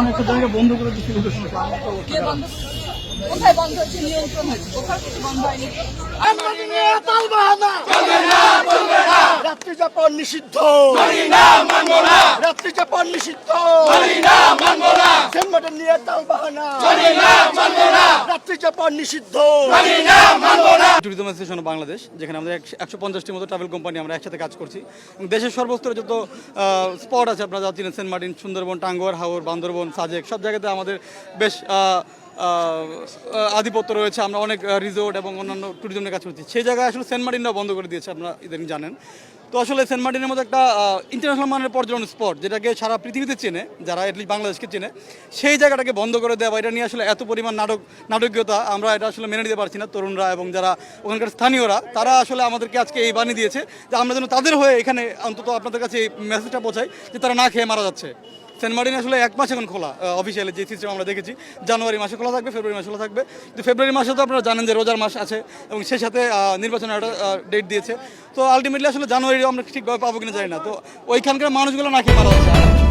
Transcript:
একটা জায়গা বন্ধ করে দিচ্ছিল, কোথায় বন্ধ হচ্ছে? নিয়ন্ত্রণ হচ্ছে, কোথাও কিছু বন্ধ হয়নি। রাত্রি যাপন নিষিদ্ধ, রাত্রি যাপন নিষিদ্ধ, সেন্টমার্টিন নিয়ে তালবাহানা, রাত্রি যাপন নিষিদ্ধ। ট্যুরিজম অ্যাসোসিয়েশন বাংলাদেশ, যেখানে আমাদের 150টির মতো ট্রাভেল কোম্পানি আমরা একসাথে কাজ করছি এবং দেশের সর্বস্তরে যত স্পট আছে আপনারা যা চিনেন, সেন্ট মার্টিন, সুন্দরবন, টাঙ্গুয়ার হাওর, বান্দরবন, সাজেক, সব জায়গাতে আমাদের বেশ আধিপত্য রয়েছে। আমরা অনেক রিসোর্ট এবং অন্যান্য ট্যুরিজমের কাজ করছি। সেই জায়গায় আসলে সেন্ট মার্টিনটাও বন্ধ করে দিয়েছে, আপনারা ইদানিং জানেন। তো আসলে সেন্ট মার্টিনের মতো একটা ইন্টারন্যাশনাল মানের পর্যটন স্পট, যেটাকে সারা পৃথিবীতে চেনে, যারা এটলিস্ট বাংলাদেশকে চেনে, সেই জায়গাটাকে বন্ধ করে দেওয়া, এটা নিয়ে আসলে এত পরিমাণ নাটকীয়তা আমরা এটা আসলে মেনে নিতে পারছি না। তরুণরা এবং যারা ওখানকার স্থানীয়রা, তারা আসলে আমাদেরকে আজকে এই বানিয়ে দিয়েছে যে আমরা যেন তাদের হয়ে এখানে অন্তত আপনাদের কাছে এই মেসেজটা পৌঁছাই যে তারা না খেয়ে মারা যাচ্ছে। সেন্ট মার্টিন আসলে 1 মাস এখন খোলা, অফিসিয়ালি যে সিস্টেম আমরা দেখেছি। জানুয়ারি মাসে খোলা থাকবে, ফেব্রুয়ারি মাসে খোলা থাকবে। কিন্তু ফেব্রুয়ারি মাসে তো আপনারা জানেন যে রোজার মাস আছে এবং সেই সাথে নির্বাচনের একটা ডেট দিয়েছে। তো আলটিমেটলি আসলে জানুয়ারি আমরা ঠিকভাবে পাবো কিনা জানি না। তো ওইখানকার মানুষগুলো না খেয়ে মারা যাচ্ছে।